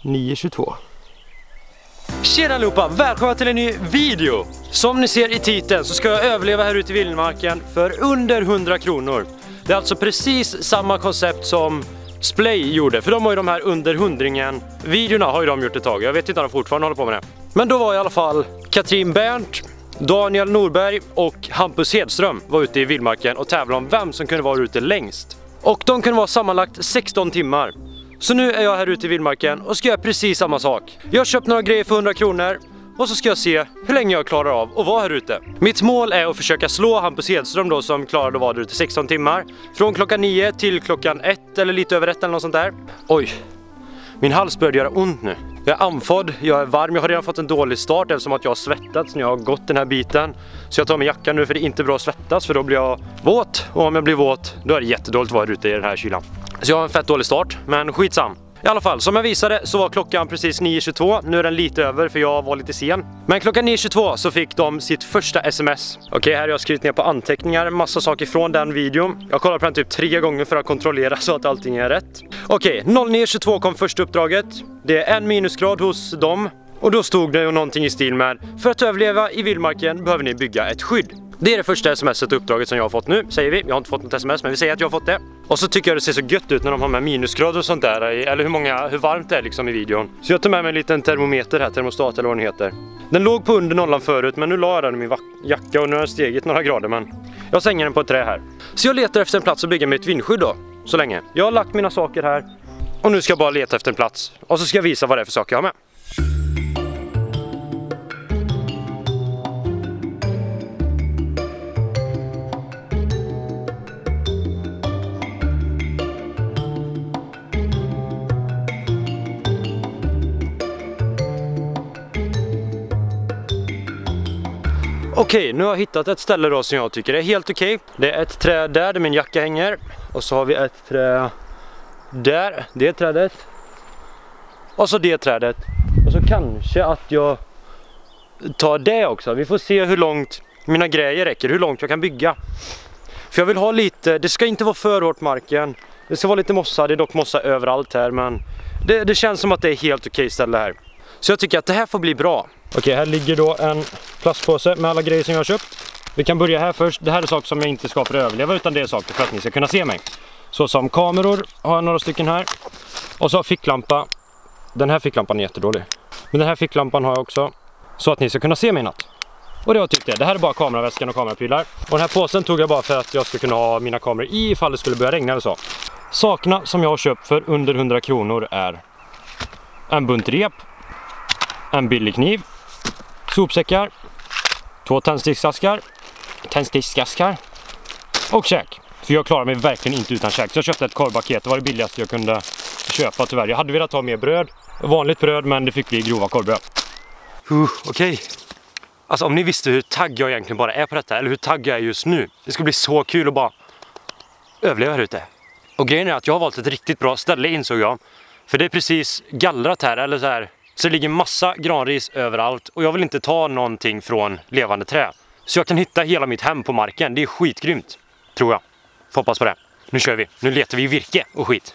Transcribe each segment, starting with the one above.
9:22. Tjena allihopa, välkomna till en ny video! Som ni ser i titeln så ska jag överleva här ute i vildmarken för under 100 kronor. Det är alltså precis samma koncept som Splay gjorde, för de har ju de här under 100-ringen. Videorna har ju de gjort ett tag, jag vet inte om de fortfarande håller på med det. Men då var i alla fall Katrin Berndt, Daniel Norberg och Hampus Hedström var ute i vildmarken och tävlade om vem som kunde vara ute längst. Och de kunde vara sammanlagt 16 timmar. Så nu är jag här ute i vildmarken och ska göra precis samma sak. Jag har köpt några grejer för 100 kronor och så ska jag se hur länge jag klarar av att vara här ute. Mitt mål är att försöka slå Hampus Hedström då, som klarade att vara där ute 16 timmar. Från klockan 9 till klockan 1 eller lite över 1 eller något sånt där. Oj, min hals börjar göra ont nu. Jag är andfådd, jag är varm, jag har redan fått en dålig start eftersom att jag har svettats när jag har gått den här biten. Så jag tar min jacka nu för det är inte bra att svettas, för då blir jag våt. Och om jag blir våt, då är det jättedåligt att vara ute i den här kylan. Så jag har en fett dålig start, men skitsam. I alla fall, som jag visade så var klockan precis 9:22. Nu är den lite över för jag var lite sen. Men klockan 9:22 så fick de sitt första sms. Okej, här har jag skrivit ner på anteckningar massa saker från den videon. Jag kollar på den typ 3 gånger för att kontrollera så att allting är rätt. Okej, 09:22 kom första uppdraget. Det är 1 minusgrad hos dem. Och då stod det någonting i stil med: för att överleva i vildmarken behöver ni bygga ett skydd. Det är det första smset och uppdraget som jag har fått nu, säger vi. Jag har inte fått något sms, men vi säger att jag har fått det. Och så tycker jag det ser så gött ut när de har med minusgrader och sånt där, eller hur varmt det är liksom i videon. Så jag tar med mig en liten termometer här, termostat eller vad den heter. Den låg på under nollan förut, men nu la jag den i min jacka och nu har den stigit några grader, men jag sänger den på ett trä här. Så jag letar efter en plats att bygga med ett vindskydd då, så länge. Jag har lagt mina saker här och nu ska jag bara leta efter en plats. Och så ska jag visa vad det är för saker jag har med. Okej, nu har jag hittat ett ställe då som jag tycker är helt okej. Det är ett träd där min jacka hänger. Och så har vi ett träd där, det trädet. Och så det trädet. Och så kanske att jag tar det också. Vi får se hur långt mina grejer räcker, hur långt jag kan bygga. För jag vill ha lite, det ska inte vara för hårt marken. Det ska vara lite mossa, det är dock mossa överallt här. Men det känns som att det är helt okej ställe här. Så jag tycker att det här får bli bra. Okej, här ligger då en plastpåse med alla grejer som jag har köpt. Vi kan börja här först. Det här är saker som jag inte ska för att överleva, utan det är saker för att ni ska kunna se mig. Så som kameror har jag några stycken här. Och så har ficklampa. Den här ficklampan är jättedålig. Men den här ficklampan har jag också. Så att ni ska kunna se mig i natt. Och det var typ det. Det här är bara kameraväskan och kameraprylar. Och den här påsen tog jag bara för att jag ska kunna ha mina kameror i ifall det skulle börja regna eller så. Sakerna som jag har köpt för under 100 kronor är en bunt rep, en billig kniv, sopsäckar, 2 tändsticksaskar och käk. För jag klarar mig verkligen inte utan käk. Så jag köpte ett korvpaket, det var det billigaste jag kunde köpa tyvärr. Jag hade velat ha mer bröd, vanligt bröd, men det fick bli grova korvbröd. Okej. Alltså om ni visste hur taggad jag egentligen bara är på detta, eller hur taggad jag är just nu. Det ska bli så kul att bara överleva här ute. Och grejen är att jag har valt ett riktigt bra ställe, insåg jag. För det är precis gallrat här, eller så här. Så det ligger massa granris överallt och jag vill inte ta någonting från levande trä. Så jag kan hitta hela mitt hem på marken. Det är skitgrymt, tror jag. Får hoppas på det. Nu kör vi. Nu letar vi virke och skit.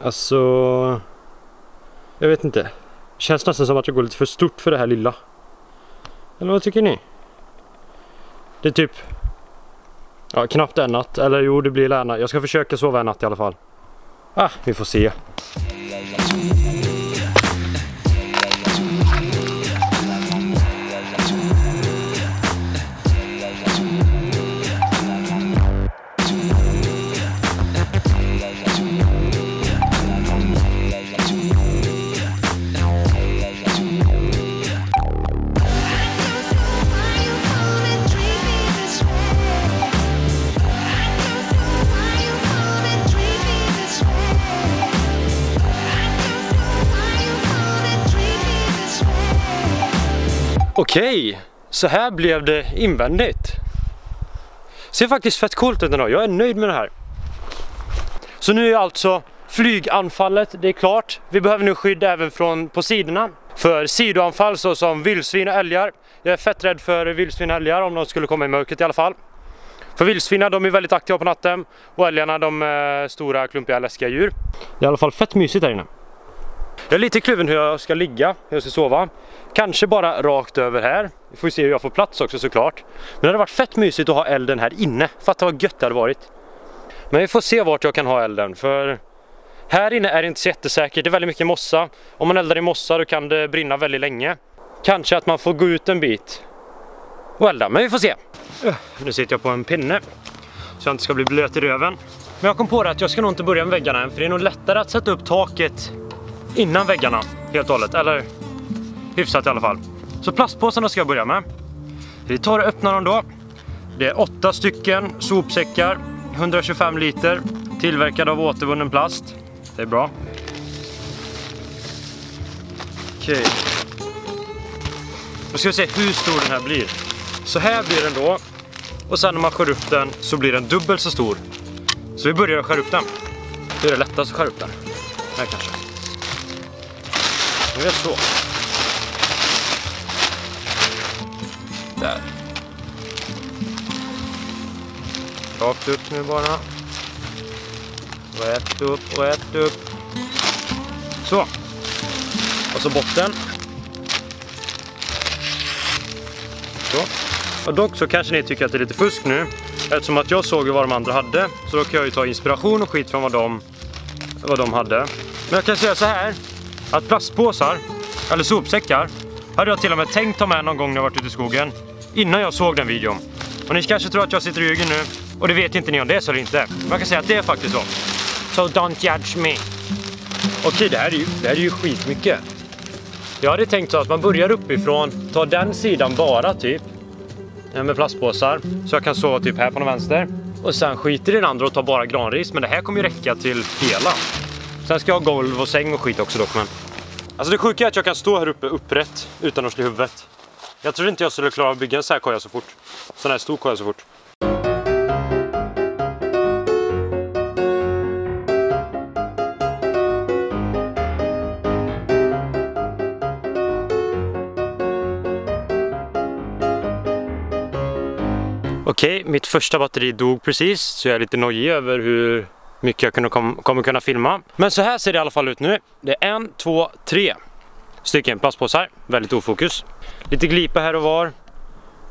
Alltså, jag vet inte. Det känns nästan som att jag går lite för stort för det här lilla. Eller vad tycker ni? Det är typ Ja, knappt en natt. Eller jo, det blir en natt. Jag ska försöka sova en natt i alla fall. Vi får se. Okej, så här blev det invändigt. Ser faktiskt fett coolt ut ändå. Jag är nöjd med det här. Så nu är alltså flyganfallet, det är klart. Vi behöver nu skydd även från på sidorna. För sidoanfall så som vildsvin och älgar. Jag är fett rädd för vildsvin och älgar om de skulle komma i mörkret i alla fall. För vildsvinna, de är väldigt aktiva på natten. Och älgarna, de är stora, klumpiga, läskiga djur. Det är i alla fall fett mysigt här inne. Jag är lite kluven hur jag ska ligga, hur jag ska sova. Kanske bara rakt över här. Vi får se hur jag får plats också såklart. Men det hade varit fett mysigt att ha elden här inne. Fatta vad gött det hade varit. Men vi får se vart jag kan ha elden. För här inne är det inte så jättesäkert. Det är väldigt mycket mossa. Om man eldar i mossa då kan det brinna väldigt länge. Kanske att man får gå ut en bit och elda. Men vi får se. Nu sitter jag på en pinne. Så jag inte ska bli blöt i röven. Men jag kom på det att jag ska nog inte börja med väggarna än. För det är nog lättare att sätta upp taket innan väggarna helt och hållet. Eller hyfsat i alla fall. Så plastpåsarna ska jag börja med. Vi tar och öppnar dem då. Det är 8 stycken sopsäckar. 125 liter. Tillverkade av återvunnen plast. Det är bra. Okej. Då ska vi se hur stor den här blir. Så här blir den då. Och sen när man skär upp den så blir den dubbelt så stor. Så vi börjar skära upp den. Det är det lättast att skära upp den. Här kanske. Nu är det så. Där. Rakt upp nu bara. Rätt upp, rätt upp. Så. Och så botten. Så. Och dock så kanske ni tycker att det är lite fusk nu. Eftersom att jag såg vad de andra hade. Så då kan jag ju ta inspiration och skit från vad de hade. Men jag kan säga så här. Att plastpåsar, eller sopsäckar, hade jag till och med tänkt ta med någon gång när jag varit ute i skogen. Innan jag såg den videon. Och ni kanske tror att jag sitter i ryggen nu. Och det vet inte ni om det är så eller inte. Men jag kan säga att det är faktiskt så. So don't judge me. Okej, det här är ju skitmycket. Jag hade tänkt så att man börjar uppifrån. Ta den sidan bara typ. Med plastpåsar. Så jag kan sova typ här på den vänster. Och sen skiter i den andra och ta bara granris. Men det här kommer ju räcka till hela. Sen ska jag ha golv och säng och skit också dock. Men alltså det sjuka är att jag kan stå här uppe upprätt utan att slå huvudet. Jag tror inte jag skulle klara att bygga en sån här koja så fort. Sån här stor koja så fort. Okej, mitt första batteri dog precis. Så jag är lite nojig över hur mycket jag kommer kunna filma. Men så här ser det i alla fall ut nu. Det är 1, 2, 3 stycken plastpåsar. Väldigt ofokus. Lite glipa här och var.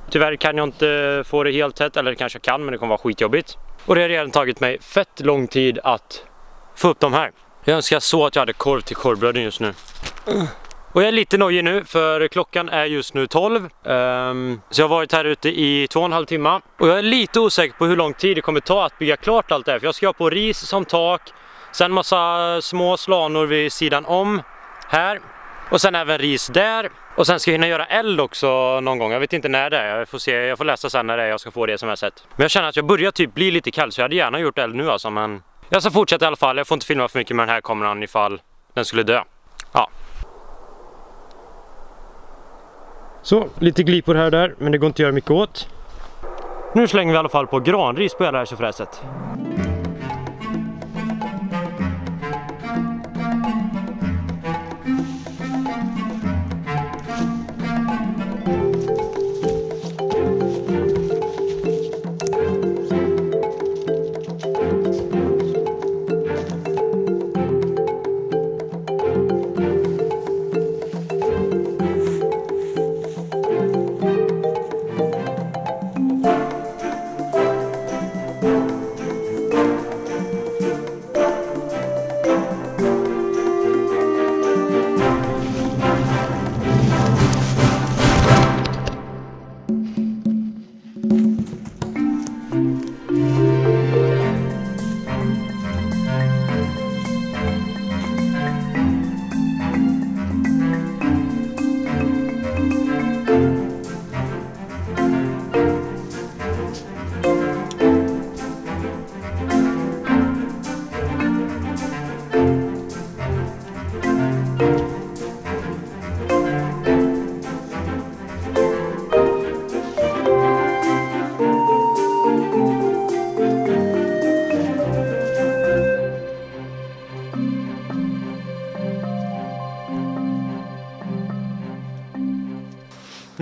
Tyvärr kan jag inte få det helt tätt. Eller kanske jag kan, men det kommer vara skitjobbigt. Och det har redan tagit mig fett lång tid att få upp de här. Jag önskar så att jag hade korv till korvbröden just nu. Och jag är lite nojig nu för klockan är just nu 12. Så jag har varit här ute i 2,5 timmar. Och jag är lite osäker på hur lång tid det kommer ta att bygga klart allt det här. För jag ska ha på ris som tak. Sen massa små slanor vid sidan om här. Och sen även ris där. Och sen ska jag hinna göra eld också någon gång. Jag vet inte när det är. Jag får se, jag får läsa sen när det är jag ska få det som jag sett. Men jag känner att jag börjar typ bli lite kall. Så jag hade gärna gjort eld nu alltså. Men jag ska fortsätta i alla fall. Jag får inte filma för mycket med den här kameran ifall den skulle dö. Ja. Så, lite glipor här och där, men det går inte att göra mycket åt. Nu slänger vi i alla fall på granris på hela det här tjofräset.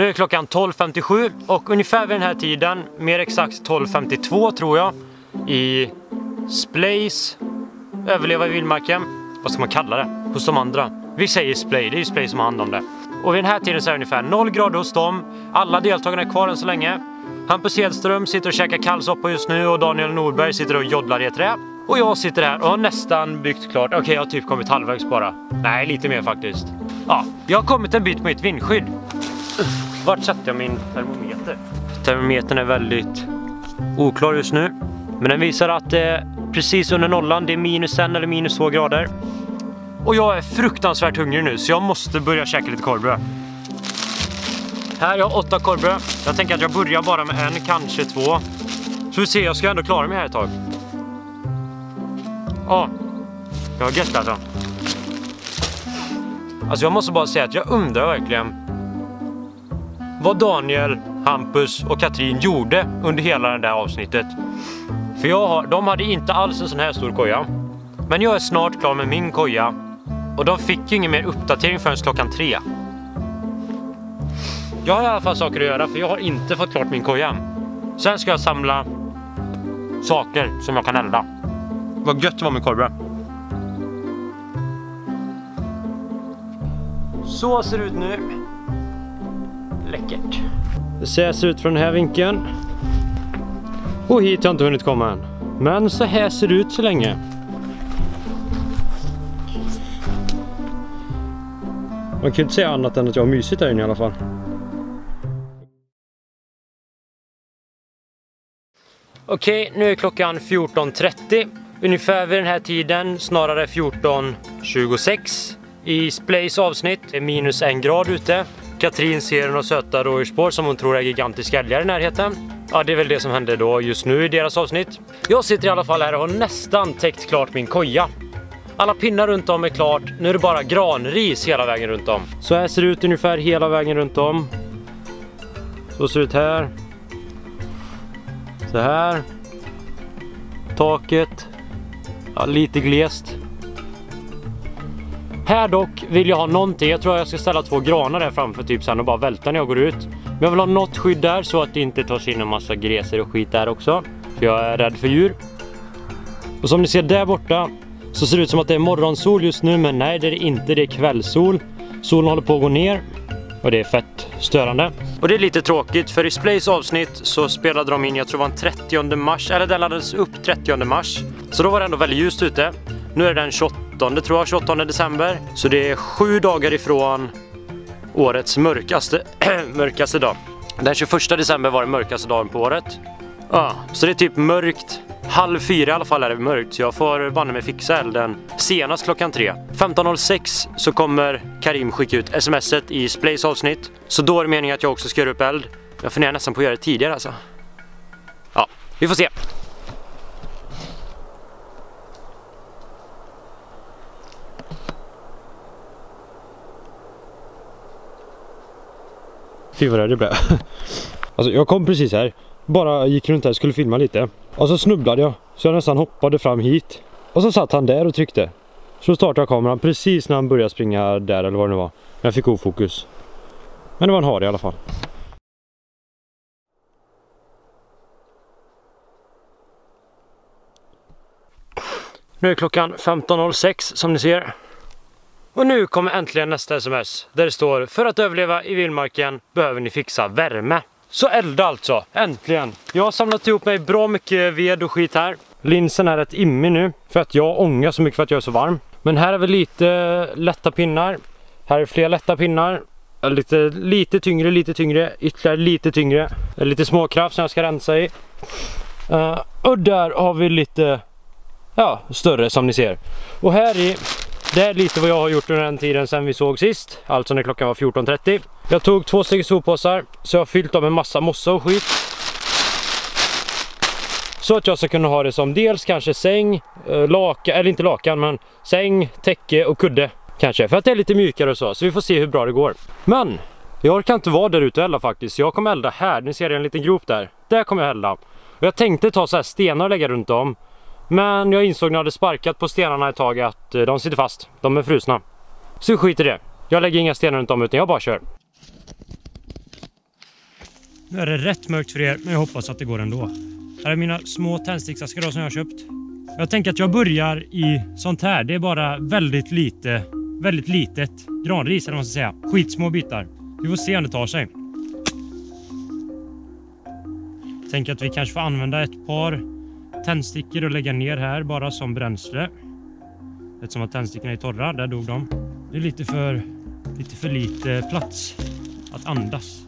Nu är klockan 12:57 och ungefär vid den här tiden, mer exakt 12:52 tror jag, i Splays överleva i vildmarken. Vad ska man kalla det? Hos de andra. Vi säger Splay, det är ju Splay som har hand om det. Och vid den här tiden så är det ungefär 0 grader hos dem. Alla deltagarna är kvar än så länge. Hampus Hedström sitter och käkar kallsoppa just nu och Daniel Norberg sitter och joddlar i ett trä. Och jag sitter här och har nästan byggt klart. Okej, jag har typ kommit halvvägs bara. Nej, lite mer faktiskt. Ja, jag har kommit en bit på mitt vindskydd. Vart satte jag min termometer? Termometern är väldigt oklar just nu. Men den visar att det är precis under nollan. Det är -1 eller -2 grader. Och jag är fruktansvärt hungrig nu så jag måste börja käka lite korvbröd. Här har jag 8 korvbröd. Jag tänker att jag börjar bara med en, kanske 2. Så vi ser, jag ska ändå klara mig här ett tag. Ja, jag har gett alltså. Alltså jag måste bara säga att jag undrar verkligen vad Daniel, Hampus och Katrin gjorde under hela det där avsnittet. För de hade inte alls en sån här stor koja. Men jag är snart klar med min koja. Och de fick ju ingen mer uppdatering förrän klockan 3. Jag har i alla fall saker att göra för jag har inte fått klart min koja. Sen ska jag samla saker som jag kan elda. Vad gött det var med korvbröd. Så ser det ut nu. Läckert. Det ser ut från den här vinkeln. Och hit har jag inte hunnit komma än. Men så här ser det ut så länge. Man kan inte säga annat än att jag har mysigt där inne i alla fall. Okej, nu är klockan 14:30. Ungefär vid den här tiden, snarare 14:26. I Splays avsnitt är -1 grad ute. Katrin ser några söta rådjursspår som hon tror är gigantiska älgar i närheten. Ja, det är väl det som händer då just nu i deras avsnitt. Jag sitter i alla fall här och har nästan täckt klart min koja. Alla pinnar runt om är klart. Nu är det bara granris hela vägen runt om. Så här ser det ut ungefär hela vägen runt om. Så ser det ut här. Så här. Taket. Ja, lite glest. Här dock vill jag ha någonting. Jag tror jag ska ställa 2 granar där framför typ sen och bara välta när jag går ut. Men jag vill ha något skydd där så att det inte tar sig in en massa gräser och skit där också. För jag är rädd för djur. Och som ni ser där borta så ser det ut som att det är morgonsol just nu. Men nej, det är det inte. Det är kvällssol. Solen håller på att gå ner. Och det är fett störande. Och det är lite tråkigt för i Splays avsnitt så spelade de in, jag tror det var en 30 mars. Eller den laddades upp 30 mars. Så då var det ändå väldigt ljust ute. Nu är det den 28 tror jag, 28 december. Så det är 7 dagar ifrån årets mörkaste dag. Den 21 december var den mörkaste dagen på året. Ja, så det är typ mörkt. 3:30 i alla fall är det mörkt. Så jag får banne mig fixa elden senast klockan 3. 15:06 så kommer Karim skicka ut smset i Splays avsnitt. Så då är det meningen att jag också ska göra upp eld. Jag funderar nästan på att göra det tidigare alltså. Ja, vi får se. Fy vad det blev. Alltså jag kom precis här. Bara gick runt här, skulle filma lite. Och så snubblade jag. Så jag nästan hoppade fram hit. Och så satt han där och tryckte. Så startade jag kameran precis när han började springa där eller vad det nu var. Men jag fick ofokus. Men det var en hare i alla fall. Nu är klockan 15:06 som ni ser. Och nu kommer äntligen nästa sms. Där det står: för att överleva i vildmarken behöver ni fixa värme. Så elda alltså, äntligen. Jag har samlat ihop mig bra mycket ved och skit här. Linsen är rätt immig nu för att jag ångar så mycket för att jag är så varm. Men här är väl lite lätta pinnar. Här är fler lätta pinnar. Lite tyngre, ytterligare lite tyngre. Lite småkraft som jag ska rensa i. Och där har vi lite större som ni ser. Och här i, det är lite vad jag har gjort under den tiden sedan vi såg sist. Alltså när klockan var 14:30. Jag tog 2 stycken soppåsar. Så jag har fyllt dem med massa mossa och skit. Så att jag ska kunna ha det som dels kanske säng, eller inte lakan, men säng, täcke och kudde. Kanske, för att det är lite mjukare och så vi får se hur bra det går. Men jag orkar inte vara där ute och elda faktiskt. Jag kommer elda här, ni ser en liten grop där. Där kommer jag elda. Och jag tänkte ta så här stenar och lägga runt om. Men jag insåg när jag hade sparkat på stenarna ett tag att de sitter fast. De är frusna. Så skit i det. Jag lägger inga stenar runt om utan jag bara kör. Nu är det rätt mörkt för er, men jag hoppas att det går ändå. Här är mina små tändsticksaskar som jag har köpt. Jag tänker att jag börjar i sånt här. Det är bara väldigt litet granris eller vad man ska säga. Skitsmå bitar. Vi får se om det tar sig. Tänker att vi kanske får använda ett par tändstickor och lägga ner här bara som bränsle. Eftersom att tändstickorna är torra, där dog de. Det är lite för lite plats att andas.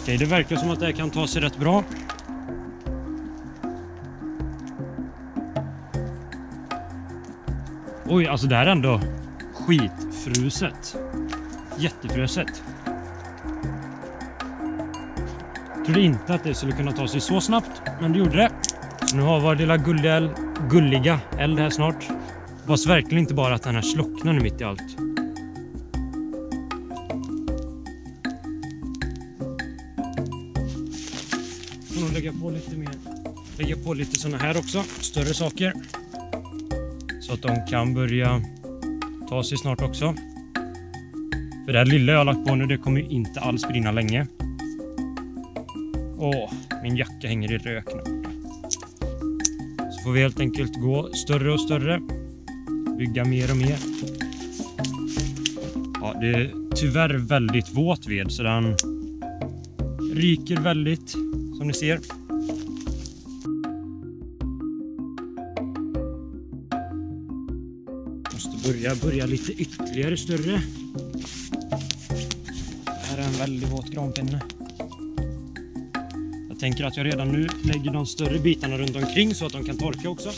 Okej, det verkar som att det här kan ta sig rätt bra. Oj, alltså det här är ändå skitfruset. Jättefruset. Jag trodde inte att det skulle kunna ta sig så snabbt, men det gjorde det. Så nu har vår lilla gulliga eld här snart. Hoppas verkligen inte bara att den här slocknar nu mitt i allt. Jag får nog lägga på lite mer. Lägga på lite såna här också, större saker. Så att de kan börja ta sig snart också. För det här lilla jag har lagt på nu, det kommer ju inte alls brinna länge. Åh, min jacka hänger i rök nu. Så får vi helt enkelt gå större och större. Bygga mer och mer. Ja, det är tyvärr väldigt våt ved, så den ryker väldigt, som ni ser. Måste börja lite ytterligare större. Det här är en väldigt våt granpinne. Jag tänker att jag redan nu lägger de större bitarna runt omkring så att de kan torka också.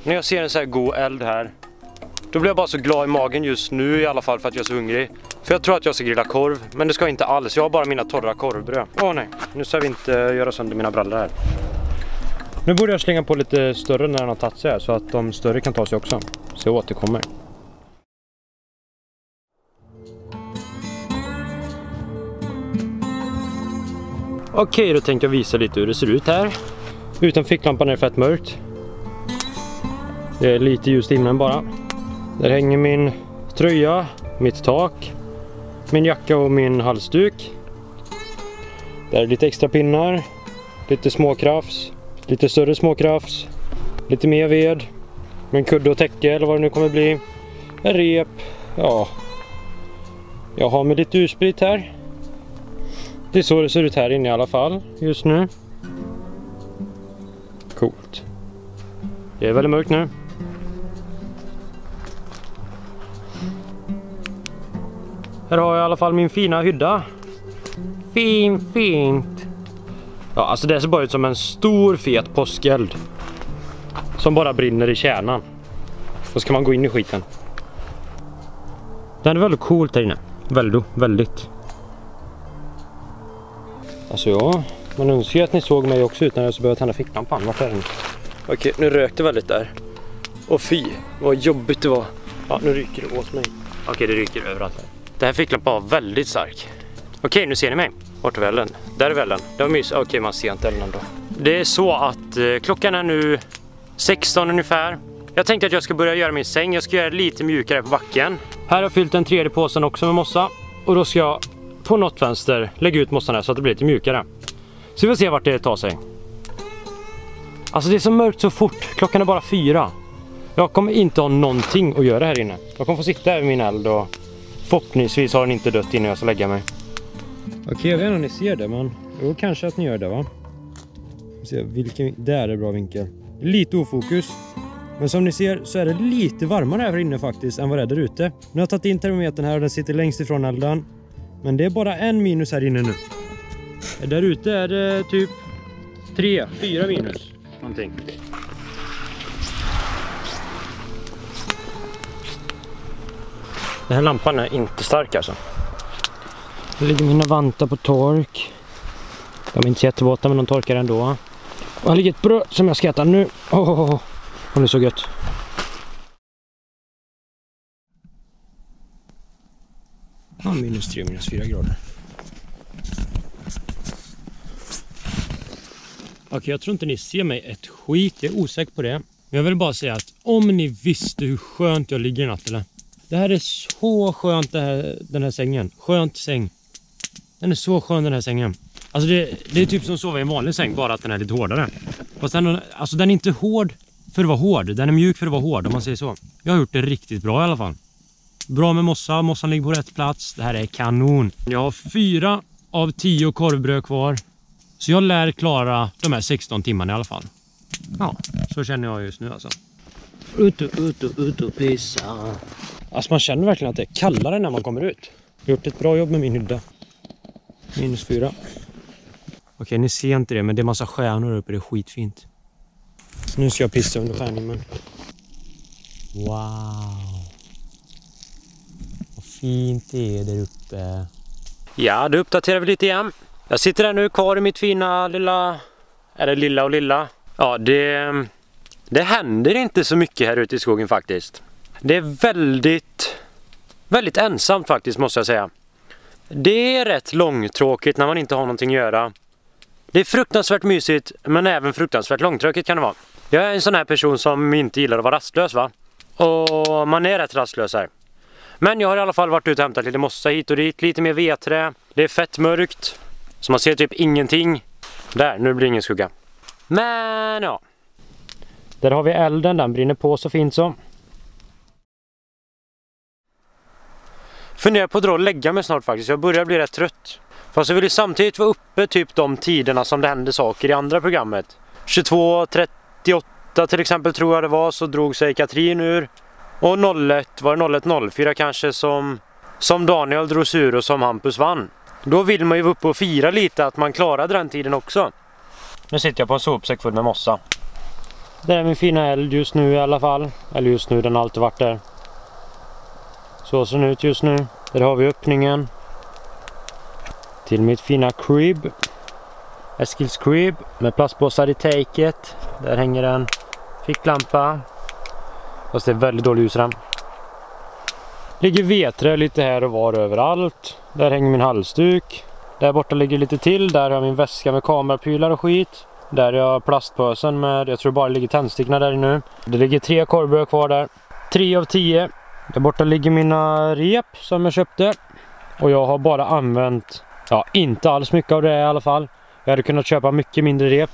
När jag ser en så här god eld här, då blir jag bara så glad i magen just nu i alla fall, för att jag är så hungrig. För jag tror att jag ska grilla korv, men det ska jag inte alls. Jag har bara mina torra korvbröd. Åh nej, nu ska vi inte göra sönder mina brallor här. Nu borde jag slänga på lite större när den har tagit sig här, så att de större kan ta sig också. Så jag återkommer. Okej, då tänkte jag visa lite hur det ser ut här. Utan ficklampan är det fett mörkt. Det är lite ljust i himlen bara. Där hänger min tröja, mitt tak, min jacka och min halsduk. Där är lite extra pinnar, lite småkrafs, lite större småkrafs, lite mer ved, med en kudde och täcke eller vad det nu kommer bli. En rep, ja. Jag har med lite ursprit här. Det är så det ser ut här inne i alla fall just nu. Coolt. Det är väldigt mörkt nu. Här har jag i alla fall min fina hydda. Fint. Ja, alltså det ser bara ut som en stor fet påskeld. Som bara brinner i kärnan. Så ska man gå in i skiten. Den är väldigt coolt här inne. Väldigt. Alltså ja, man önskar att ni såg mig också utan att jag så behöver tända ficklampan. Vart är den? Okej, nu rökte väldigt där. Och fy, vad jobbigt det var. Ja, nu ryker det åt mig. Okej, det ryker överallt här. Det här ficklampan var väldigt stark. Okej, nu ser ni mig. Vart är välden? Där är välden. Det var mys. Okej, man ser inte elden då. Det är så att klockan är nu 16 ungefär. Jag tänkte att jag ska börja göra min säng. Jag ska göra det lite mjukare på backen. Här har jag fyllt den tredje påsen också med mossa. Och då ska jag på något vänster lägga ut mossan här så att det blir lite mjukare. Så vi får se vart det tar sig. Alltså det är så mörkt så fort. Klockan är bara 4. Jag kommer inte ha någonting att göra här inne. Jag kommer få sitta här vid min eld och förhoppningsvis har den inte dött innan jag ska lägga mig. Okej, jag vet inte om ni ser det, men jo, kanske att ni gör det, va? Se, där är bra vinkel. Lite ofokus. Men som ni ser så är det lite varmare här inne faktiskt än vad det är där ute. Nu har jag tagit in termometern här och den sitter längst ifrån elden. Men det är bara en minus här inne nu. Där ute är det typ 3-4 minus. Någonting. Den här lampan är inte stark alltså. Här ligger mina vantar på tork. De är inte så jättevåta men de torkar ändå. Och här ligger ett bröd som jag ska äta nu. Och det är så gött. Ja, -3, -4 grader. Okej, jag tror inte ni ser mig ett skit. Jag är osäker på det. Men jag vill bara säga att om ni visste hur skönt jag ligger i natt eller. Det här är så skönt den här sängen. Skönt säng. Den är så skön den här sängen. Alltså det är typ som att sova i en vanlig säng, bara att den är lite hårdare. Fast alltså den är inte hård för att vara hård. Den är mjuk för att vara hård om man säger så. Jag har gjort det riktigt bra i alla fall. Bra med mossa. Mossan ligger på rätt plats. Det här är kanon. Jag har 4 av 10 korvbröd kvar. Så jag lär klara de här 16 timmarna i alla fall. Ja, så känner jag just nu alltså. Ut och pissa. Alltså man känner verkligen att det är kallare när man kommer ut. Jag har gjort ett bra jobb med min hydda. -4. Okej, ni ser inte det, men det är massa stjärnor uppe. Det är skitfint. Så nu ska jag pissa under stjärnhimlen. Wow. Vad fint det är där uppe. Ja, då uppdaterar vi lite igen. Jag sitter här nu kvar i mitt fina lilla... Är det lilla och lilla? Ja, det händer inte så mycket här ute i skogen faktiskt. Det är väldigt ensamt faktiskt, måste jag säga. Det är rätt långtråkigt när man inte har någonting att göra. Det är fruktansvärt mysigt, men även fruktansvärt långtråkigt kan det vara. Jag är en sån här person som inte gillar att vara rastlös, va? Och man är rätt rastlös här. Men jag har i alla fall varit ute och hämtat lite mossa hit och dit, lite mer vedträ. Det är fett mörkt, så man ser typ ingenting. Där, nu blir det ingen skugga. Men ja. Där har vi elden, den brinner på så fint så. Funderar på att dra och lägga mig snart faktiskt. Jag börjar bli rätt trött. Fast jag vill ju samtidigt vara uppe typ de tiderna som det hände saker i andra programmet. 22:38 till exempel tror jag det var, så drog sig Katrin ur. Och 01, var det 01:04 kanske som Daniel drog sig ur och som Hampus vann. Då vill man ju vara uppe och fira lite att man klarade den tiden också. Nu sitter jag på en sopsäck full med mossa. Det är min fina eld just nu i alla fall. Eller just nu, den har alltid varit där. Så ser den ut just nu. Där har vi öppningen till mitt fina crib. Eskils crib med plastpåsar i taket. Där hänger en ficklampa. Fast det är väldigt dålig ljusram. Ligger vedträ lite här och var överallt. Där hänger min halsduk. Där borta ligger lite till. Där har jag min väska med kamerapylar och skit. Där har jag plastpösen med, jag tror bara det ligger tändstickna där nu. Det ligger 3 korvbröd kvar där. 3 av 10. Där borta ligger mina rep som jag köpte. Och jag har bara använt, inte alls mycket av det i alla fall. Jag hade kunnat köpa mycket mindre rep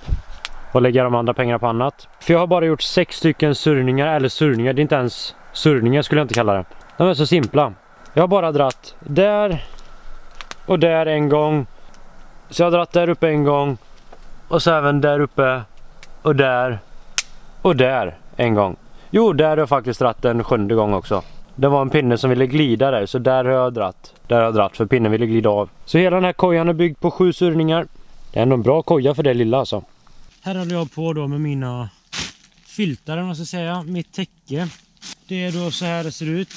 och lägga de andra pengarna på annat. För jag har bara gjort 6 stycken surrningar, det är inte ens surrningar skulle jag inte kalla det. De är så simpla. Jag har bara dratt där och där en gång. Så jag har dratt där uppe en gång. Och så även där uppe och där en gång. Jo, där har jag faktiskt dratt en 7:e gång också. Det var en pinne som ville glida där, så där har jag dratt. Där har jag dratt för pinnen ville glida av. Så hela den här kojan är byggd på 7 surrningar. Det är ändå en bra koja för det lilla alltså. Här håller jag på då med mina filtar, om man ska säga. Mitt täcke. Det är då så här det ser ut.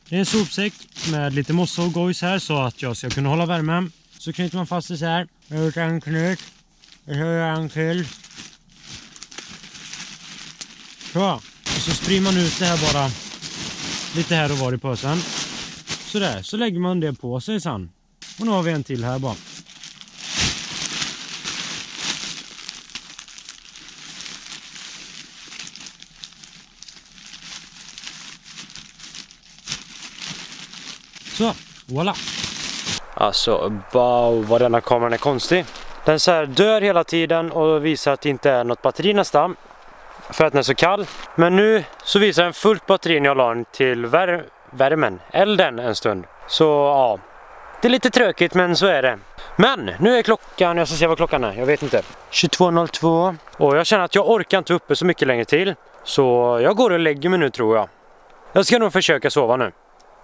Det är en sopsäck med lite mossa och gojs här så att jag ska kunna hålla värmen. Så knyter man fast det så här. Jag har gjort en knut. Jag har en till. Så. Och så sprider man ut det här bara lite här och var i påsen. Sådär. Så lägger man det på sig sen. Och nu har vi en till här bara. Så, voilà. Alltså, wow, vad denna kameran är konstig. Den så här dör hela tiden och visar att det inte är något batteri nästan. För att den är så kall. Men nu så visar den fullt batteri när jag la den till värmen, elden en stund. Så ja, det är lite tråkigt men så är det. Men nu är klockan, jag ska se vad klockan är, jag vet inte. 22:02. Och jag känner att jag orkar inte uppe så mycket längre till. Så jag går och lägger mig nu tror jag. Jag ska nog försöka sova nu.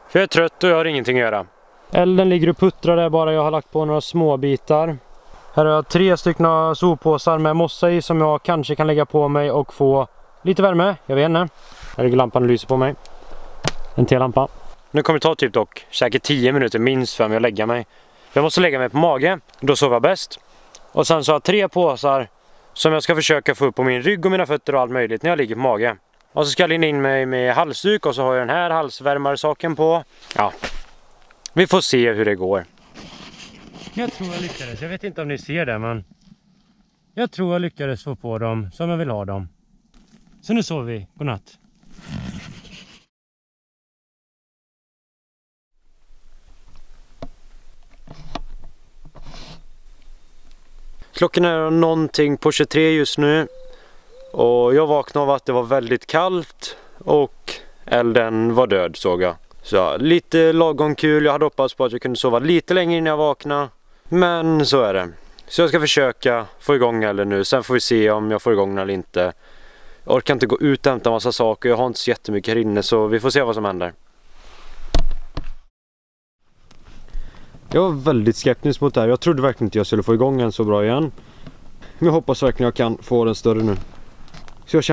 För jag är trött och jag har ingenting att göra. Elden ligger och puttrar där bara, jag har lagt på några små bitar. Här har jag 3 stycken soppåsar med mossa i som jag kanske kan lägga på mig och få lite värme. Jag vet inte. Här ligger lampan och lyser på mig. En till lampa. Nu kommer det ta typ dock säkert 10 minuter minst för mig att lägga mig. Jag måste lägga mig på mage, då sover jag bäst. Och sen så har jag 3 påsar som jag ska försöka få upp på min rygg och mina fötter och allt möjligt när jag ligger på mage. Och så ska jag linda in mig med halsduk och så har jag den här halsvärmarsaken på. Ja, vi får se hur det går. Jag tror jag lyckades, jag vet inte om ni ser det, men jag tror jag lyckades få på dem som jag vill ha dem. Så nu sover vi, godnatt. Klockan är någonting på 23 just nu. Och jag vaknade av att det var väldigt kallt och elden var död, såg jag. Så lite lagom kul, jag hade hoppats på att jag kunde sova lite längre innan jag vaknade. Men så är det. Så jag ska försöka få igång elden nu, sen får vi se om jag får igång den eller inte. Jag orkar inte gå ut och hämta en massa saker, jag har inte så jättemycket här inne, så vi får se vad som händer. Jag var väldigt skeptisk mot det här, jag trodde verkligen inte jag skulle få igång den så bra igen. Men jag hoppas verkligen jag kan få den större nu. Så jag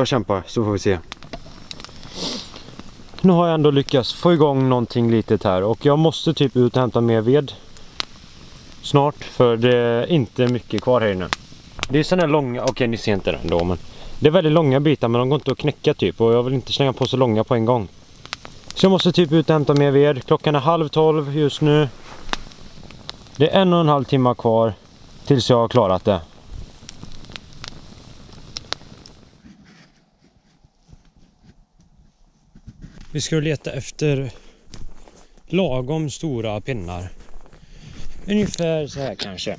kämpar, så får vi se. Nu har jag ändå lyckats få igång någonting litet här. Och jag måste typ ut och hämta mer ved snart, för det är inte mycket kvar här inne. Det är sådana långa, okej ni ser inte den då, men det är väldigt långa bitar, men de går inte att knäcka typ. Och jag vill inte slänga på så långa på en gång. Så jag måste typ ut och hämta mer ved. Klockan är 11:30 just nu. Det är 1,5 timmar kvar tills jag har klarat det. Vi ska leta efter lagom stora pinnar. Ungefär så här kanske.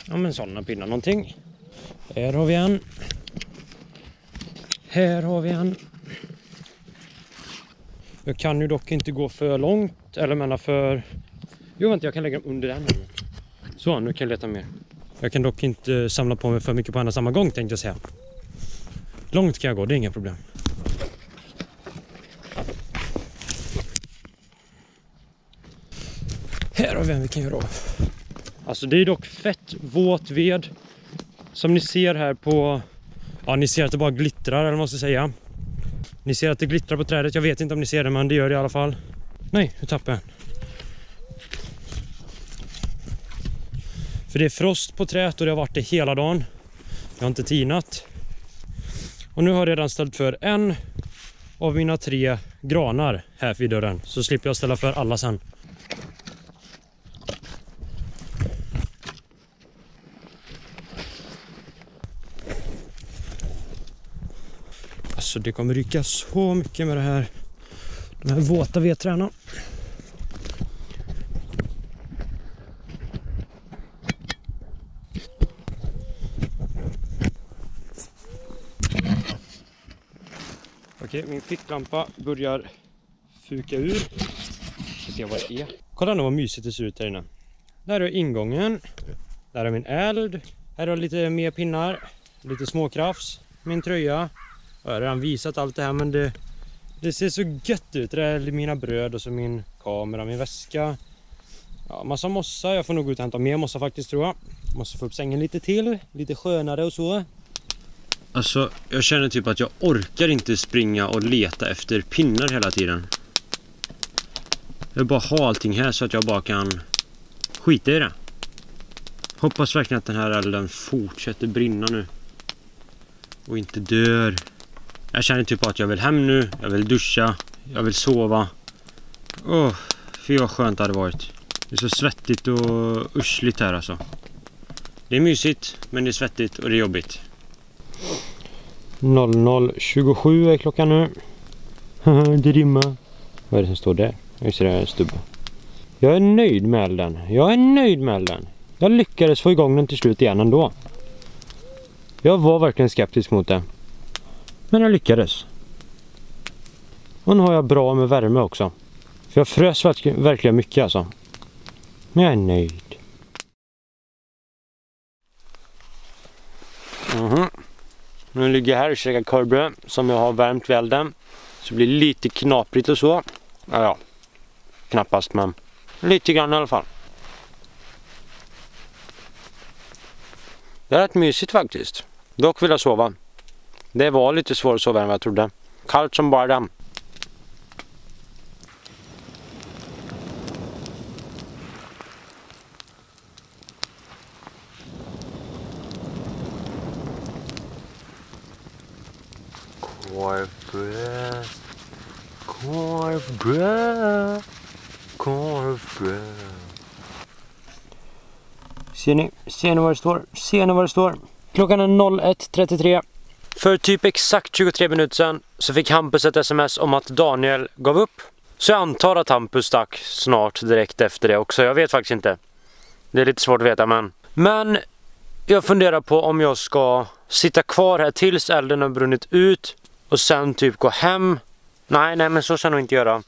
Ja, men sådana pinnar någonting. Här har vi en. Här har vi en. Jag kan ju dock inte gå för långt. Eller menar för... Jo, vänta, jag kan lägga dem under den. Så, nu kan jag leta mer. Jag kan dock inte samla på mig för mycket på en och samma gång, tänkte jag säga. Långt kan jag gå, det är inga problem. Här har vi en vi kan göra av. Alltså det är dock fett våt ved. Som ni ser här på... Ja, ni ser att det bara glittrar, eller måste jag säga. Ni ser att det glittrar på trädet. Jag vet inte om ni ser det, men det gör det i alla fall. Nej, nu tappar jag. För det är frost på trädet och det har varit det hela dagen. Jag har inte tinat. Och nu har jag redan ställt för en av mina 3 granar här vid dörren. Så slipper jag ställa för alla sen. Alltså det kommer rycka så mycket med det här. De här våta vedträna. Okej, min ficklampa börjar fuka ur. Ska se vad det är. Kolla nu vad mysigt det ser ut här inne. Där är ingången. Där är min eld. Här har lite mer pinnar. Lite småkrafts. Min tröja. Jag har redan visat allt det här, men det ser så gött ut. Det är mina bröd och så min kamera, min väska. Ja, massa mossa. Jag får nog ut och hämta mer mossa faktiskt, tror jag. Måste få upp sängen lite till. Lite skönare och så. Alltså, jag känner typ att jag orkar inte springa och leta efter pinnar hela tiden. Jag vill bara ha allting här så att jag bara kan skita i det. Hoppas verkligen att den här elden fortsätter brinna nu. Och inte dör. Jag känner typ att jag vill hem nu. Jag vill duscha. Jag vill sova. Fy vad skönt det hade varit. Det är så svettigt och uschligt här alltså. Det är mysigt, men det är svettigt och det är jobbigt. 00:27 är klockan nu. Det rimmar. Vad är det som står där? Jag ser det här stubba. Jag är nöjd med elden. Jag lyckades få igång den till slut igen ändå. Jag var verkligen skeptisk mot det. Men jag lyckades. Och nu har jag bra med värme också. För jag frös verkligen mycket alltså. Men jag är nöjd. Nu ligger jag här och käkar korvbröd som jag har värmt vid elden. Så det blir lite knaprigt och så. Ja, knappast, men lite grann i alla fall. Det är rätt mysigt faktiskt. Dock vill jag sova. Det var lite svårt att sova än vad jag trodde. Kallt som bara den. Korvbröd. Korvbröd. Korvbröd. Ser ni vad det står? Ser ni vad det står? Klockan är 01:33. För typ exakt 23 minuter sedan så fick Hampus ett sms om att Daniel gav upp. Så jag antar att Hampus stack snart direkt efter det också. Jag vet faktiskt inte. Det är lite svårt att veta, men jag funderar på om jag ska sitta kvar här tills elden har brunnit ut och sen typ gå hem. Nej, men så ska jag nog inte göra.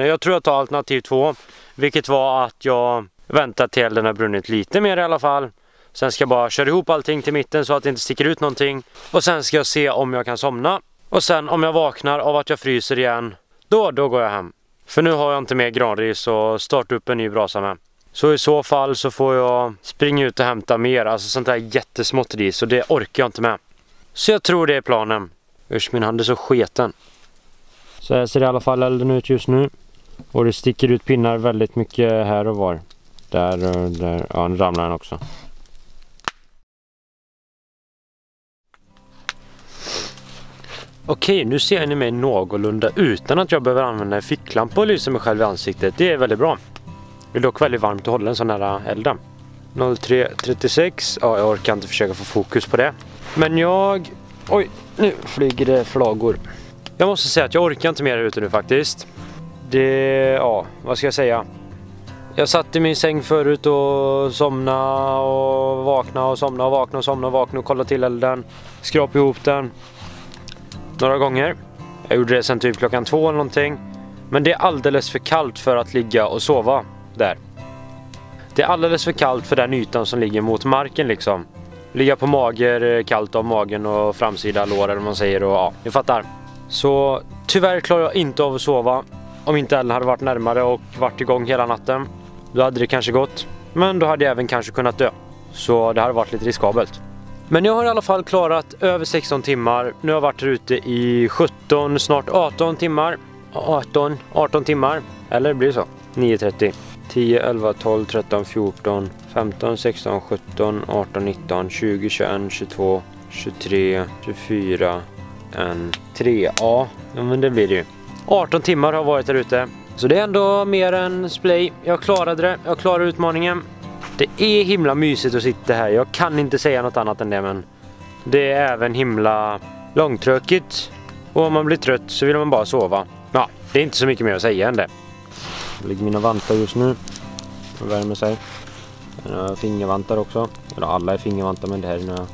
Jag tror jag tar alternativ 2, vilket var att jag väntar till elden har brunnit lite mer i alla fall. Sen ska jag bara köra ihop allting till mitten så att det inte sticker ut någonting. Och sen ska jag se om jag kan somna. Och sen om jag vaknar av att jag fryser igen, då går jag hem. För nu har jag inte mer granris och starta upp en ny brasa med. Så i så fall så får jag springa ut och hämta mer. Alltså sånt där jättesmått ris, och det orkar jag inte med. Så jag tror det är planen. Usch, min hand är så sketen. Så här ser i alla fall elden ut just nu. Och det sticker ut pinnar väldigt mycket här och var. Där, ja, nu ramlar den också. Okej, nu ser ni mig någorlunda utan att jag behöver använda en ficklampa och lysa mig själv i ansiktet. Det är väldigt bra. Det är dock väldigt varmt att hålla en sån här elden. 03:36. Ja, jag orkar inte försöka få fokus på det. Men oj, nu flyger det flagor. Jag måste säga att jag orkar inte mer här ute nu faktiskt. Ja, vad ska jag säga? Jag satt i min säng förut och somna och vakna och somna och vakna och somna och vakna och kolla till elden. Skrapa ihop den några gånger. Jag gjorde det sen typ klockan 2 eller någonting. Men det är alldeles för kallt för att ligga och sova där. Det är alldeles för kallt för den ytan som ligger mot marken liksom. Ligga på mager, kallt av magen och framsida lår eller vad man säger, och ja, ni fattar. Så tyvärr klarar jag inte av att sova. Om inte elden hade varit närmare och varit igång hela natten, då hade det kanske gått. Men då hade jag även kanske kunnat dö. Så det hade varit lite riskabelt. Men jag har i alla fall klarat över 16 timmar. Nu har jag varit ute i 17, snart 18 timmar. 18 timmar. Eller blir det så? 9:30. 10, 11, 12, 13, 14, 15, 16, 17, 18, 19, 20, 21, 22, 23, 24, 3. Ja, men det blir det ju. 18 timmar har varit där ute. Så det är ändå mer än splay. Jag klarade det. Jag klarade utmaningen. Det är himla mysigt att sitta här. Jag kan inte säga något annat än det, men det är även himla långtråkigt. Och om man blir trött så vill man bara sova. Ja, det är inte så mycket mer att säga än det. Jag lägger mina vantar just nu. Och värmer sig. Jag har fingervantar också. Eller alla är fingervantar, men det här är några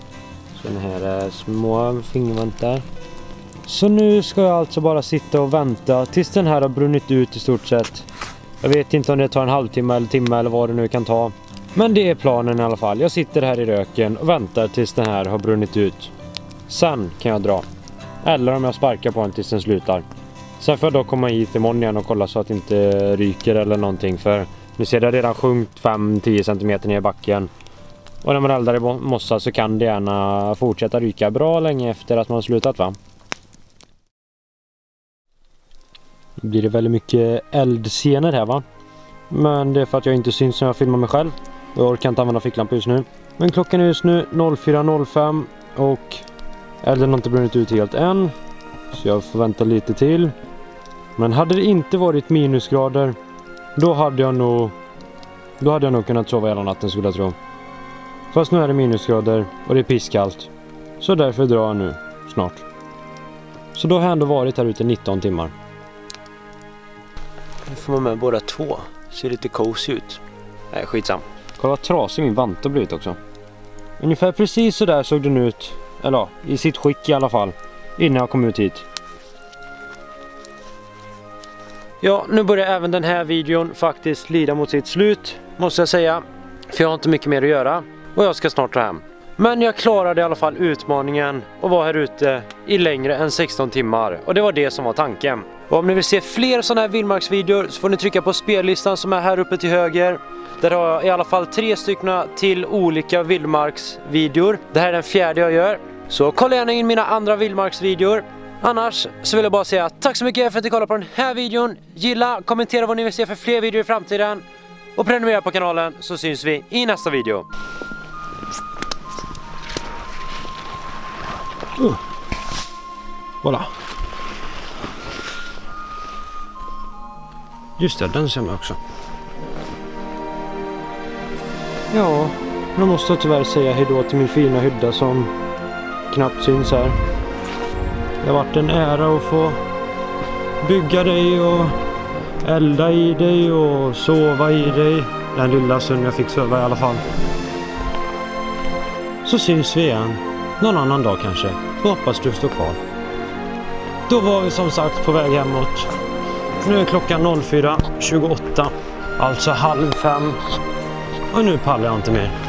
sådana här små fingervantar. Så nu ska jag alltså bara sitta och vänta tills den här har brunnit ut i stort sett. Jag vet inte om det tar en halvtimme eller timme eller vad det nu kan ta. Men det är planen i alla fall. Jag sitter här i röken och väntar tills den här har brunnit ut. Sen kan jag dra. Eller om jag sparkar på den tills den slutar. Sen får jag då komma hit imorgon igen och kolla så att det inte ryker eller någonting. För nu ser det redan sjunkit 5-10 cm ner i backen. Och när man eldar i mossa så kan det gärna fortsätta ryka bra länge efter att man har slutat, va? Nu blir det väldigt mycket eldscener här, va? Men det är för att jag inte syns när jag filmar mig själv. Och jag orkar inte använda ficklampa just nu. Men klockan är just nu 04:05 och elden har inte brunnit ut helt än. Så jag får vänta lite till. Men hade det inte varit minusgrader, då hade jag nog kunnat sova hela natten, skulle jag tro. Fast nu är det minusgrader och det är pisskallt. Så därför drar jag nu snart. Så då har jag ändå varit här ute 19 timmar. Nu får man med båda två. Ser lite cozy ut. Nej, skitsam. Kolla vad trasig min vant har blivit också. Ungefär precis så där såg den ut. Eller ja, i sitt skick i alla fall. Innan jag kom ut hit. Ja, nu börjar även den här videon faktiskt lida mot sitt slut, måste jag säga. För jag har inte mycket mer att göra. Och jag ska snart dra hem. Men jag klarade i alla fall utmaningen och var här ute i längre än 16 timmar. Och det var det som var tanken. Och om ni vill se fler sådana här vildmarksvideor så får ni trycka på spellistan som är här uppe till höger. Där har jag i alla fall 3 stycken till olika vildmarksvideor. Det här är den 4:e jag gör. Så kolla gärna in mina andra vildmarksvideor. Annars så vill jag bara säga tack så mycket för att ni kollade på den här videon. Gilla, kommentera vad ni vill se för fler videor i framtiden. Och prenumerera på kanalen så syns vi i nästa video. Voilà. Just det, den ser man också. Ja, jag måste tyvärr säga hejdå till min fina hydda som knappt syns här. Det har varit en ära att få bygga dig och elda i dig och sova i dig. Den lilla stund jag fick sova i alla fall. Så syns vi igen någon annan dag kanske. Jag hoppas du står kvar. Då var vi som sagt på väg hemåt. Nu är klockan 04:28, alltså 4:30. Och nu pallar jag inte mer.